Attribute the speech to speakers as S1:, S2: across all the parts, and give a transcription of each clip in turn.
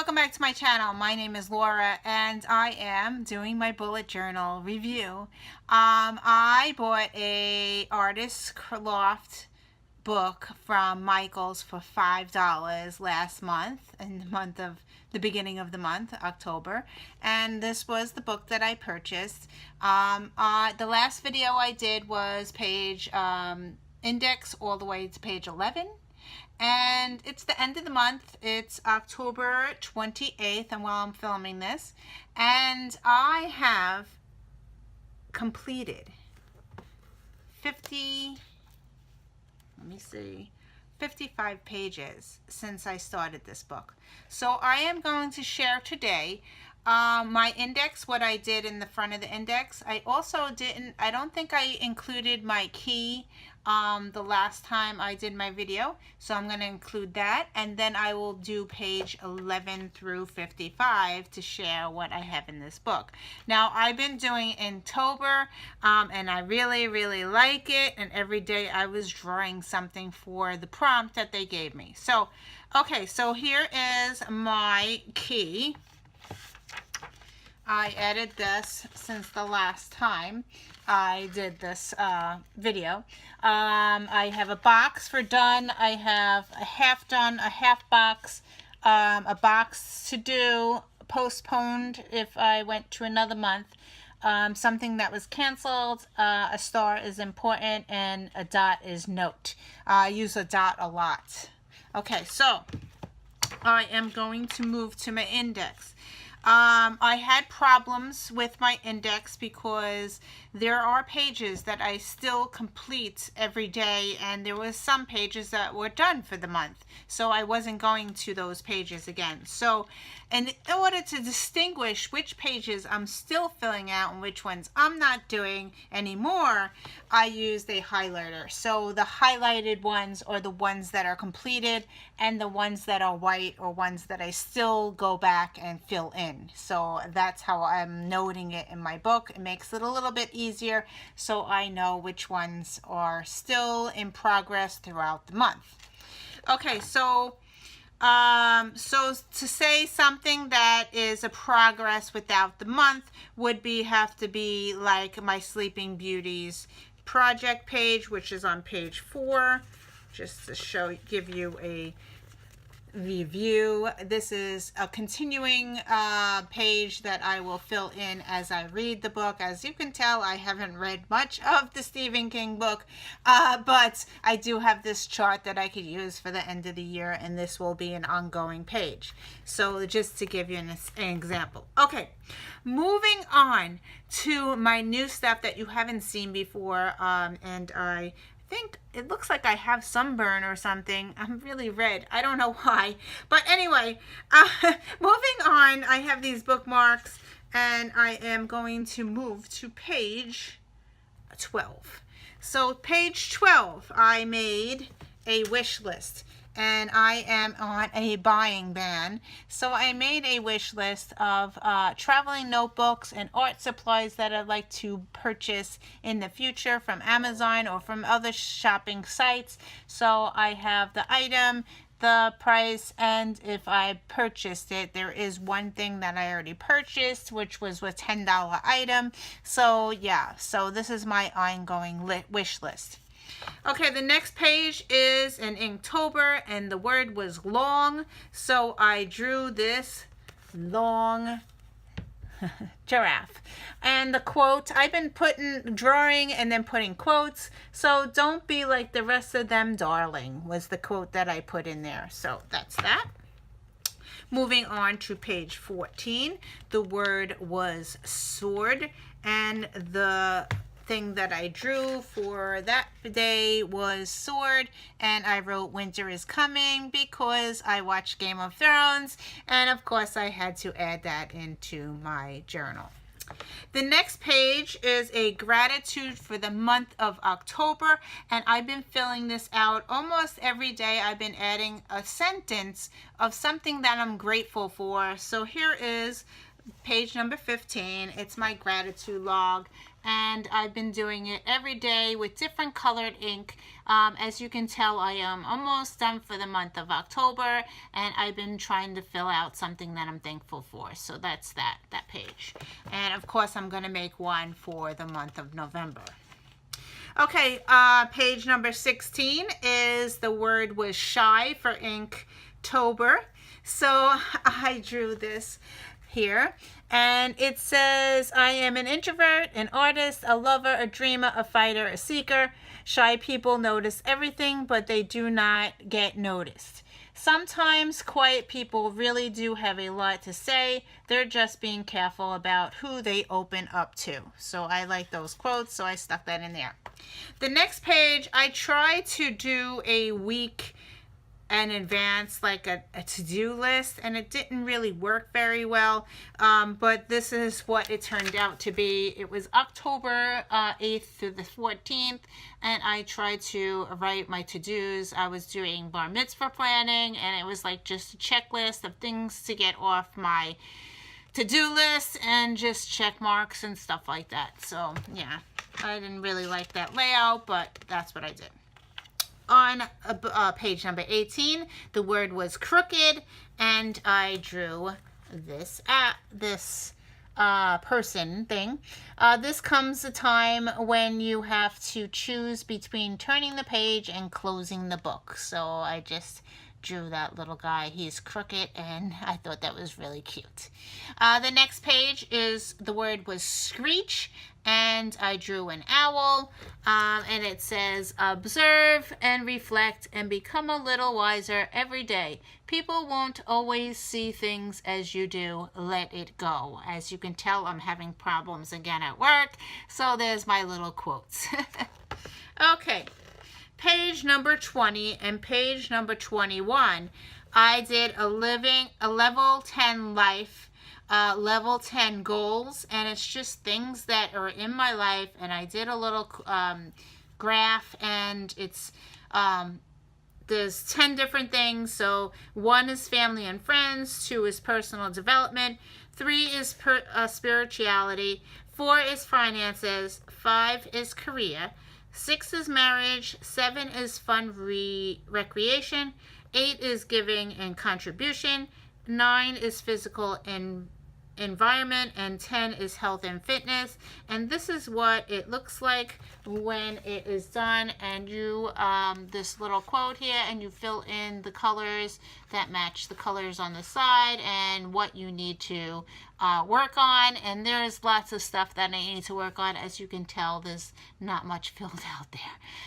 S1: welcome back to my channel. My name is Laura and I am doing my bullet journal review. I bought a Artist Loft book from Michaels for $5 last month, in the beginning of the month, October, and this was the book that I purchased. The last video I did was page index all the way to page 11. And it's the end of the month. It's October 28th, and while I'm filming this, and I have completed 55 pages since I started this book. So I am going to share today my index, what I did in the front of the index. I don't think I included my key the last time I did my video, so I'm going to include that, and then I will do page 11 through 55 to share what I have in this book. Now, I've been doing Inktober, and I really like it, and every day I was drawing something for the prompt that they gave me. So, okay, so here is my key. I added this since the last time I did this video. I have a box for done. I have a half done, a half box, a box to do, postponed if I went to another month, something that was canceled, a star is important, and a dot is note. I use a dot a lot. Okay, so I am going to move to my index. I had problems with my index because there are pages that I still complete every day, and there was some pages that were done for the month, so I wasn't going to those pages again. So in order to distinguish which pages I'm still filling out and which ones I'm not doing anymore, I used a highlighter. So the highlighted ones are the ones that are completed, and the ones that are white are ones that I still go back and fill in. So that's how I'm noting it in my book. It makes it a little bit easier so I know which ones are still in progress throughout the month. Okay, so to say something that is a progress without the month would have to be like my Sleeping Beauties project page, which is on page 4, just to give you a review. This is a continuing page that I will fill in as I read the book. As you can tell, I haven't read much of the Stephen King book, but I do have this chart that I could use for the end of the year, and this will be an ongoing page. So just to give you an example. Okay, moving on to my new stuff that you haven't seen before, and I think it looks like I have sunburn or something. I'm really red. I don't know why. But anyway, moving on, I have these bookmarks, and I am going to move to page 12. So page 12, I made a wish list, and I am on a buying ban. So I made a wish list of traveling notebooks and art supplies that I'd like to purchase in the future from Amazon or from other shopping sites. So I have the item, the price, and if I purchased it. There is one thing that I already purchased, which was a $10 item. So yeah, so this is my ongoing wish list. Okay, the next page is in Inktober, and the word was long, so I drew this long giraffe. And the quote, I've been drawing and then putting quotes, so don't be like the rest of them, darling, was the quote that I put in there. So that's that. Moving on to page 14, the word was sword, and the thing that I drew for that day was sword, and I wrote winter is coming because I watched Game of Thrones, and of course I had to add that into my journal. The next page is a gratitude for the month of October, and I've been filling this out almost every day. I've been adding a sentence of something that I'm grateful for. So here is page number 15. It's my gratitude log, and I've been doing it every day with different colored ink. As you can tell, I am almost done for the month of October, and I've been trying to fill out something that I'm thankful for. So that's that page. And of course, I'm going to make one for the month of November. Okay, page number 16 is the word was shy for Inktober. So I drew this here, and it says, I am an introvert, an artist, a lover, a dreamer, a fighter, a seeker. Shy people notice everything, but they do not get noticed. Sometimes quiet people really do have a lot to say. They're just being careful about who they open up to. So I like those quotes, so I stuck that in there. The next page, I try to do a week in advance, like a to-do list, and it didn't really work very well, but this is what it turned out to be. It was October 8th through the 14th, and I tried to write my to-dos. I was doing bar mitzvah planning, and it was like just a checklist of things to get off my to-do list and just check marks and stuff like that. So yeah, I didn't really like that layout, but that's what I did. On page number 18, the word was crooked, and I drew this person thing. This comes a time when you have to choose between turning the page and closing the book. So I just drew that little guy. He's crooked, and I thought that was really cute. The next page is the word was screech, and I drew an owl, and it says, observe and reflect and become a little wiser every day. People won't always see things as you do. Let it go. As you can tell, I'm having problems again at work, so there's my little quotes. Okay, page number 20 and page number 21, I did a level 10 life, level 10 goals, and it's just things that are in my life, and I did a little graph, and it's there's 10 different things. So 1 is family and friends, 2 is personal development, 3 is spirituality, 4 is finances, 5 is career, 6 is marriage, 7 is fun recreation, 8 is giving and contribution, 9 is physical and environment, and 10 is health and fitness. And this is what it looks like when it is done. And you this little quote here, and you fill in the colors that match the colors on the side and what you need to work on. And there's lots of stuff that I need to work on. As you can tell, there's not much filled out there.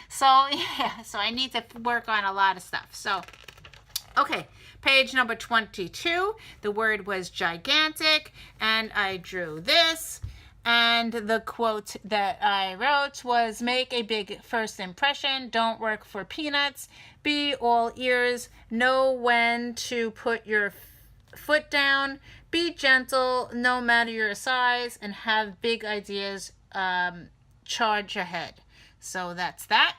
S1: So yeah, so I need to work on a lot of stuff. So okay, page number 22, the word was gigantic, and I drew this, and the quote that I wrote was, make a big first impression, don't work for peanuts, be all ears, know when to put your foot down, be gentle no matter your size, and have big ideas, charge ahead. So that's that.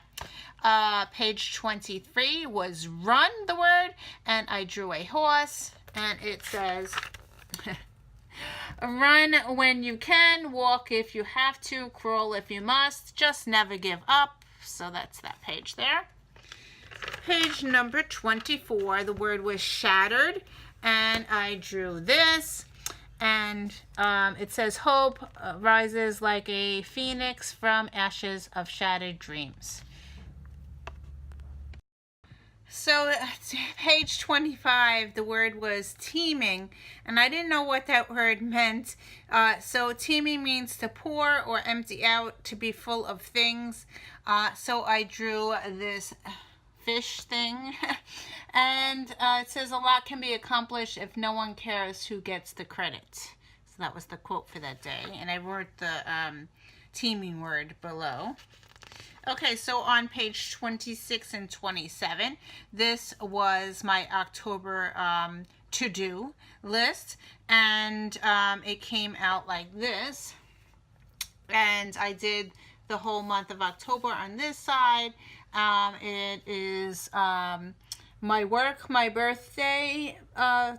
S1: Page 23 was run, the word, and I drew a horse, and it says, run when you can, walk if you have to, crawl if you must, just never give up. So that's that page there. Page number 24, the word was shattered, and I drew this, and it says hope rises like a phoenix from ashes of shattered dreams. So page 25, the word was teeming, and I didn't know what that word meant. So teeming means to pour or empty out, to be full of things. So I drew this fish thing, and it says a lot can be accomplished if no one cares who gets the credit. So that was the quote for that day, and I wrote the teeming word below. Okay, so on page 26 and 27, this was my October to-do list, and it came out like this, and I did the whole month of October on this side. It is my work, my birthday,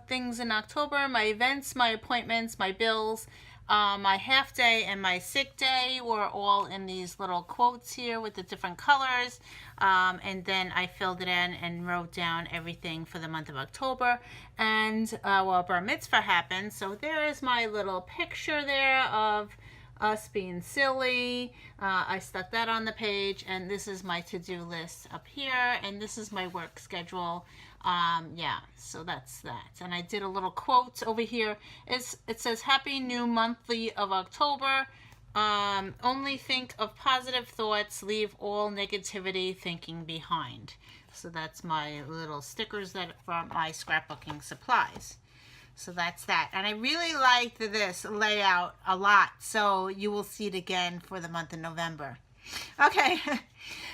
S1: things in October, my events, my appointments, my bills, My half day and my sick day were all in these little quotes here with the different colors. And then I filled it in and wrote down everything for the month of October. And well, Bar Mitzvah happened. So there is my little picture there of us being silly. I stuck that on the page, and this is my to-do list up here, and this is my work schedule. Yeah, so that's that. And I did a little quote over here. It says, Happy New Monthly of October. Only think of positive thoughts, leave all negativity thinking behind. So that's my little stickers that from my scrapbooking supplies. So that's that. And I really liked this layout a lot. So you will see it again for the month of November. Okay.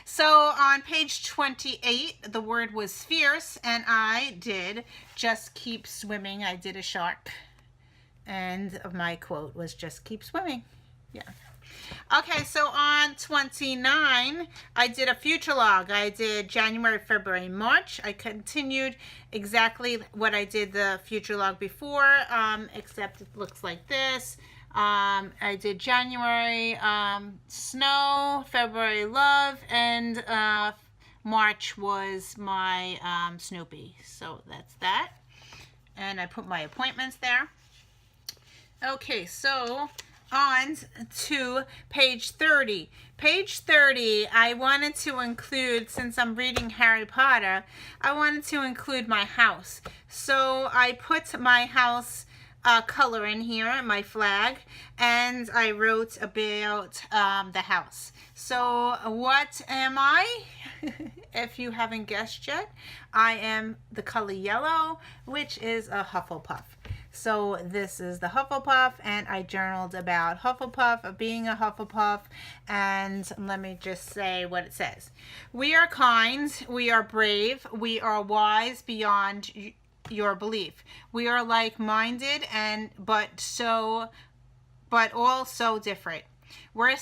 S1: So on page 28, the word was fierce. And I did just keep swimming. I did a shark. And my quote was just keep swimming. Yeah. Okay, so on 29, I did a future log. I did January, February, March. I continued exactly what I did the future log before, except it looks like this. I did January, snow, February, love, and March was my Snoopy. So that's that. And I put my appointments there. Okay, so on to page 30. Page 30, I wanted to include, since I'm reading Harry Potter, I wanted to include my house. So I put my house color in here, my flag, and I wrote about the house. So what am I? If you haven't guessed yet, I am the color yellow, which is a Hufflepuff. So this is the Hufflepuff, and I journaled about Hufflepuff, being a Hufflepuff, and let me just say what it says. We are kind, we are brave, we are wise beyond your belief. We are like-minded but all so different. We're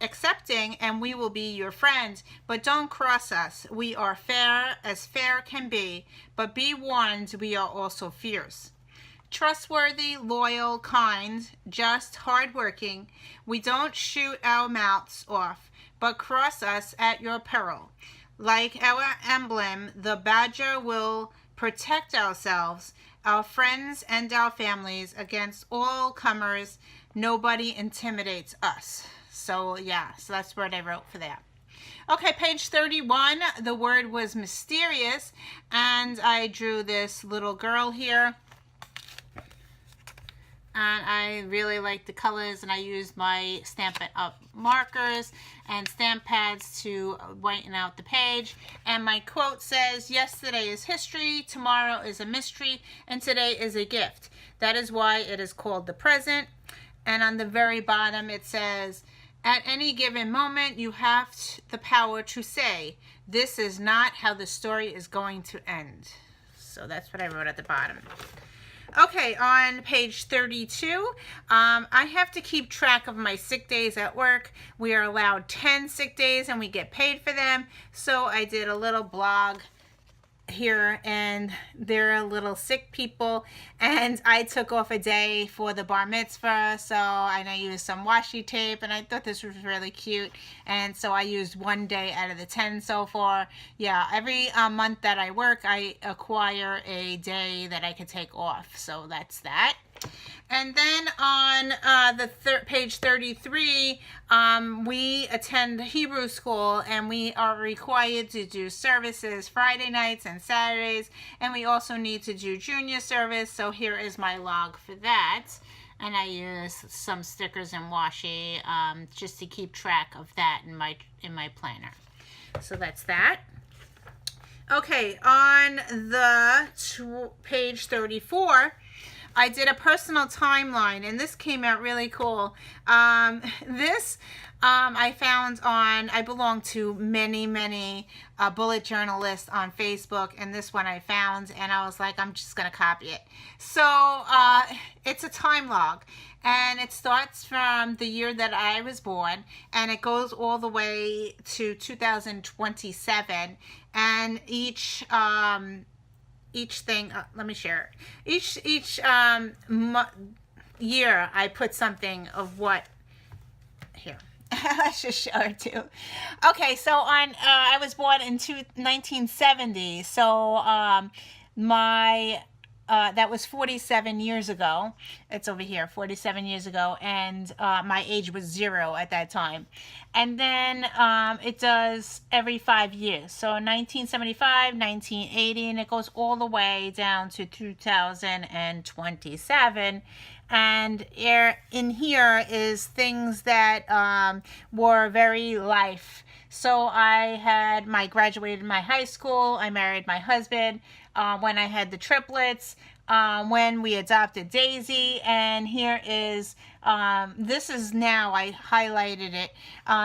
S1: accepting, and we will be your friend, but don't cross us. We are fair as fair can be, but be warned, we are also fierce. Trustworthy, loyal, kind, just, hardworking. We don't shoot our mouths off, but cross us at your peril. Like our emblem, the badger will protect ourselves, our friends, and our families against all comers. Nobody intimidates us. So yeah, so that's what I wrote for that. Okay, page 31, the word was mysterious, and I drew this little girl here. And I really like the colors, and I used my Stampin' Up! Markers and stamp pads to whiten out the page. And my quote says, yesterday is history, tomorrow is a mystery, and today is a gift. That is why it is called the present. And on the very bottom it says, at any given moment you have the power to say, this is not how the story is going to end. So that's what I wrote at the bottom. Okay, on page 32, I have to keep track of my sick days at work. We are allowed 10 sick days and we get paid for them. So I did a little blog here, and they're little sick people, and I took off a day for the bar mitzvah, so I used some washi tape, and I thought this was really cute, and so I used one day out of the 10 so far. Yeah, every month that I work, I acquire a day that I could take off, so that's that. And then on page 33, we attend Hebrew school, and we are required to do services Friday nights and Saturdays, and we also need to do junior service. So here is my log for that, and I use some stickers and washi just to keep track of that in my planner. So that's that. Okay, on the page 34. I did a personal timeline, and this came out really cool. This I found on, I belong to many bullet journal lists on Facebook, and this one I found, and I was like, I'm just going to copy it. So it's a time log, and it starts from the year that I was born, and it goes all the way to 2027, and each thing, let me share it. Each year I put something of what, here. I should show it too. Okay, so I was born in 1970. So my that was 47 years ago. It's over here, 47 years ago, and my age was 0 at that time. And then it does every 5 years. So 1975, 1980, and it goes all the way down to 2027. And in here is things that were very life. So I graduated my high school. I married my husband. When I had the triplets, when we adopted Daisy, and here is, this is now, I highlighted it,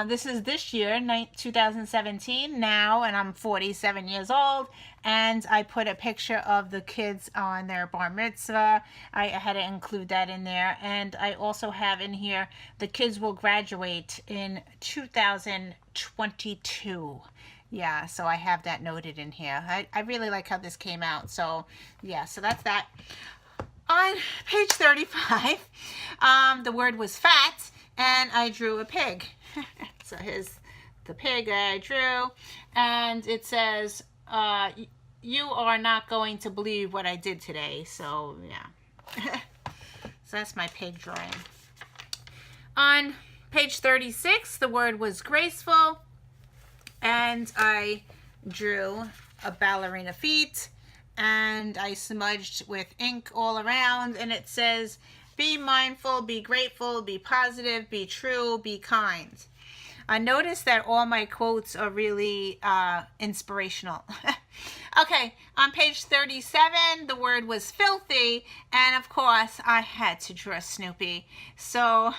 S1: this is this year, 2017, now, and I'm 47 years old, and I put a picture of the kids on their bar mitzvah. I had to include that in there, and I also have in here, the kids will graduate in 2022. Yeah, so I have that noted in here. I really like how this came out. So, yeah, so that's that. On page 35, the word was fat, and I drew a pig. So here's the pig I drew, and it says, you are not going to believe what I did today. So, yeah. So that's my pig drawing. On page 36, the word was graceful. And I drew a ballerina feet, and I smudged with ink all around, and it says, be mindful, be grateful, be positive, be true, be kind. I noticed that all my quotes are really inspirational. Okay, on page 37, the word was filthy, and of course, I had to draw Snoopy. So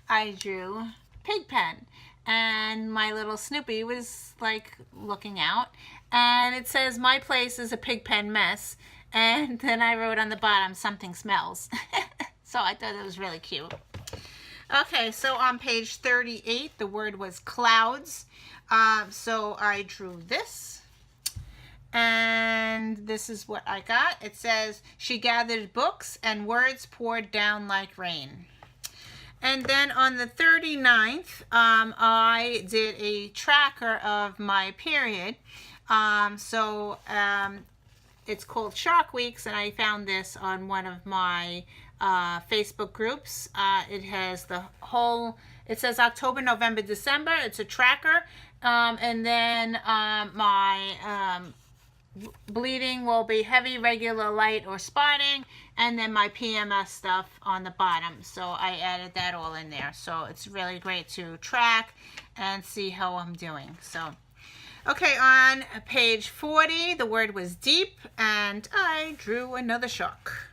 S1: I drew Pigpen. And my little Snoopy was like looking out, and it says, my place is a pigpen mess. And then I wrote on the bottom, something smells. So I thought it was really cute. Okay, so on page 38, the word was clouds. So I drew this, and this is what I got. It says, she gathered books and words poured down like rain. And then on the 39th, I did a tracker of my period. It's called Shark Weeks, and I found this on one of my Facebook groups. It has the whole, it says October, November, December. It's a tracker. And then my bleeding will be heavy, regular, light, or spotting, and then my PMS stuff on the bottom. So I added that all in there. So it's really great to track and see how I'm doing. So, okay, on page 40, the word was deep, and I drew another shark.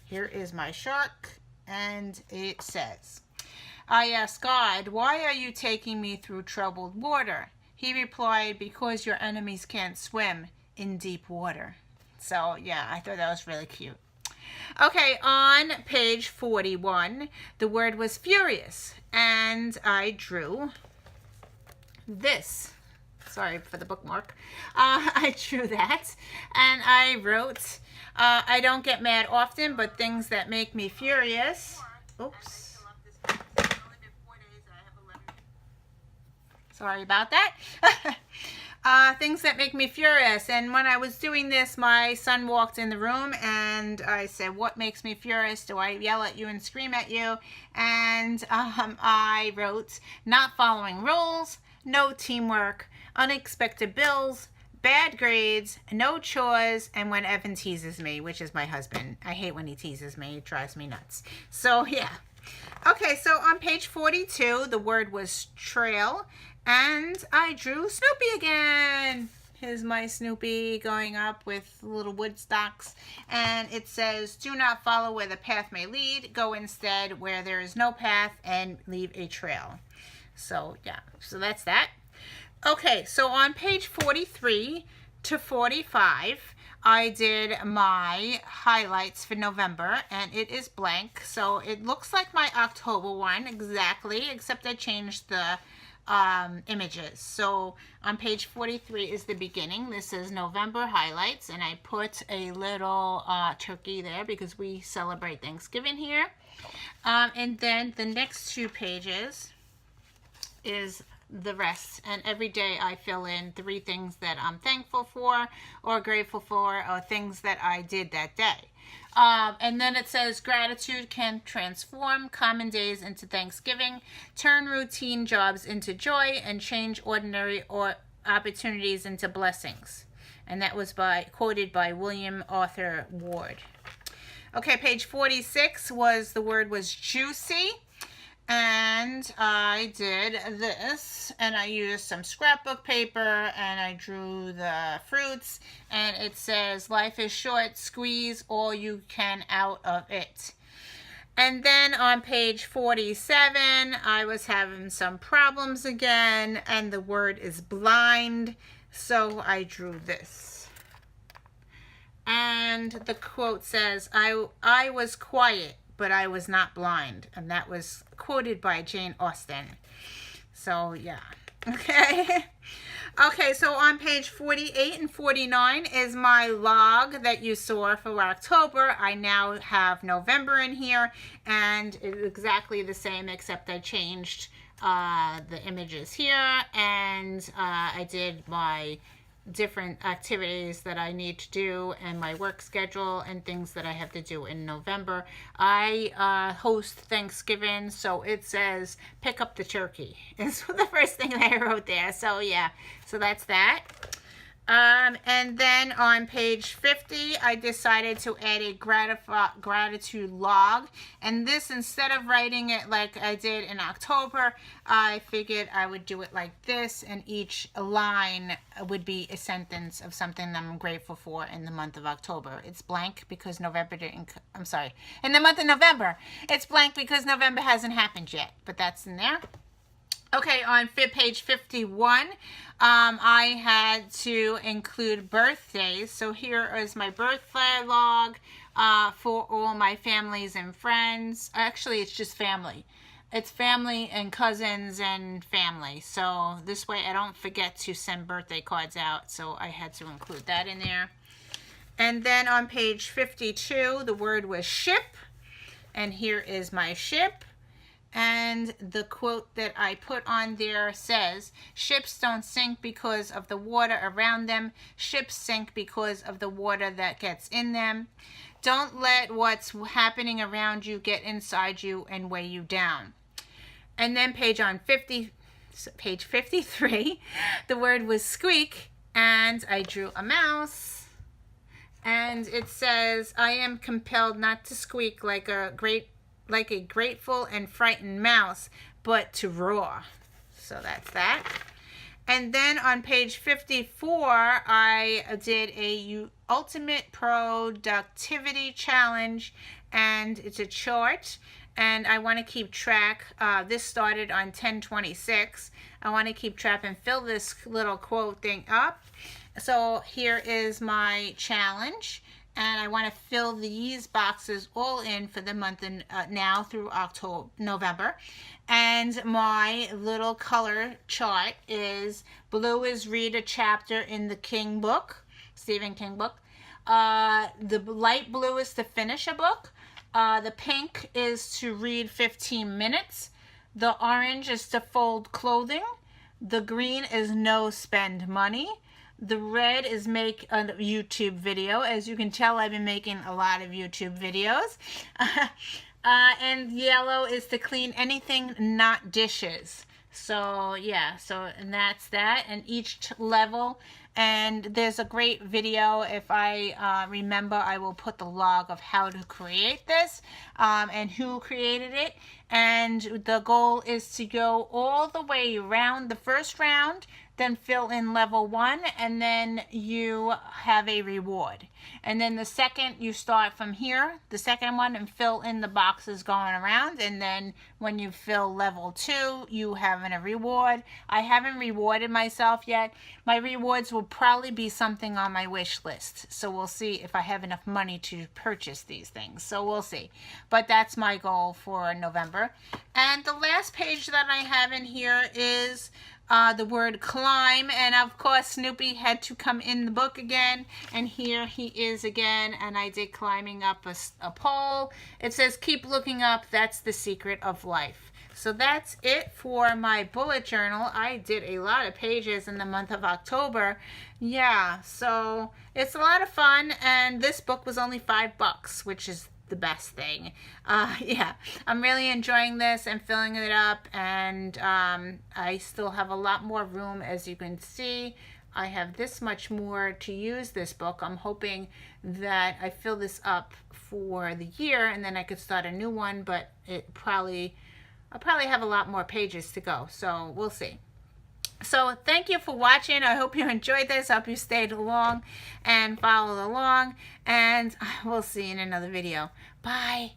S1: Here is my shark, and it says, I asked God, why are you taking me through troubled water? He replied, because your enemies can't swim in deep water. So, yeah, I thought that was really cute. Okay, on page 41, the word was furious, and I drew this. Sorry for the bookmark. I drew that, and I wrote, I don't get mad often, but things that make me furious. Oops. Sorry about that. Things that make me furious. And when I was doing this, my son walked in the room, and I said, what makes me furious? Do I yell at you and scream at you? And I wrote, not following rules, no teamwork, unexpected bills, bad grades, no chores, and when Evan teases me, which is my husband. I hate when he teases me. It drives me nuts. So, yeah. Okay, so on page 42, the word was trail, and I drew Snoopy again. Here's my Snoopy going up with little wood stocks, and it says, do not follow where the path may lead, go instead where there is no path and leave a trail. So, yeah, so that's that. Okay, so on page 43 to 45, I did my highlights for November, and it is blank. So it looks like my October one exactly, except I changed the images. So on page 43 is the beginning. This is November highlights, and I put a little turkey there because we celebrate Thanksgiving here. And then the next 2 pages is the rest, and every day I fill in 3 things that I'm thankful for or grateful for, or things that I did that day. And then it says gratitude can transform common days into Thanksgiving, turn routine jobs into joy, and change ordinary or opportunities into blessings. And that was quoted by William Arthur Ward. Okay, page 46 the word was juicy. And I did this, and I used some scrapbook paper, and I drew the fruits, and it says, life is short, squeeze all you can out of it. And then on page 47, I was having some problems again, and the word is blind, so I drew this. And the quote says, I was quiet, but I was not blind. And that was quoted by Jane Austen. So, yeah. Okay. Okay, so on page 48 and 49 is my log that you saw for October. I now have November in here, and it's exactly the same, except I changed the images here, and I did my different activities that I need to do and my work schedule and things that I have to do in November. I host Thanksgiving, so it says pick up the turkey. It's the first thing that I wrote there. So yeah, so that's that. And then on page 50, I decided to add a gratitude log. And this, instead of writing it like I did in October, I figured I would do it like this, and each line would be a sentence of something I'm grateful for in the month of October. It's blank because November didn't, I'm sorry, in the month of November. It's blank because November hasn't happened yet, but that's in there. Okay, on page 51, I had to include birthdays. So here is my birthday log for all my families and friends. Actually, it's just family. It's family and cousins and family. So this way I don't forget to send birthday cards out. So I had to include that in there. And then on page 52, the word was ship. And here is my ship. And the quote that I put on there says, ships don't sink because of the water around them. Ships sink because of the water that gets in them. Don't let what's happening around you get inside you and weigh you down. And then page 53, the word was squeak, and I drew a mouse. And it says, I am compelled not to squeak like a grateful and frightened mouse, but to roar. So that's that. And then on page 54, I did a ultimate productivity challenge, and it's a chart, and I want to keep track. This started on 10/26. I want to keep track and fill this little quote thing up. So here is my challenge. And I want to fill these boxes all in for the month now through November. And my little color chart is blue is read a chapter in the King book, Stephen King book. The light blue is to finish a book. The pink is to read 15 minutes. The orange is to fold clothing. The green is no spend money. The red is make a YouTube video. As you can tell, I've been making a lot of YouTube videos. And yellow is to clean anything not dishes. So yeah, and that's that. And each level, and there's a great video. If I remember, I will put the log of how to create this and who created it. And the goal is to go all the way around the first round, then fill in level 1, and then you have a reward. And then the second, you start from here, the second one, and fill in the boxes going around. And then when you fill level 2, you have a reward. I haven't rewarded myself yet. My rewards will probably be something on my wish list. So we'll see if I have enough money to purchase these things. So we'll see. But that's my goal for November. And the last page that I have in here is the word climb, and of course Snoopy had to come in the book again, and here he is again, and I did climbing up a pole. It says keep looking up, that's the secret of life. So that's it for my bullet journal. I did a lot of pages in the month of October. Yeah, so it's a lot of fun, and this book was only $5, which is the best thing. Yeah, I'm really enjoying this and filling it up, and I still have a lot more room. As you can see, I have this much more to use this book. I'm hoping that I fill this up for the year, and then I could start a new one, but I'll probably have a lot more pages to go, so we'll see. So thank you for watching. I hope you enjoyed this. I hope you stayed along and followed along. And we'll see you in another video. Bye.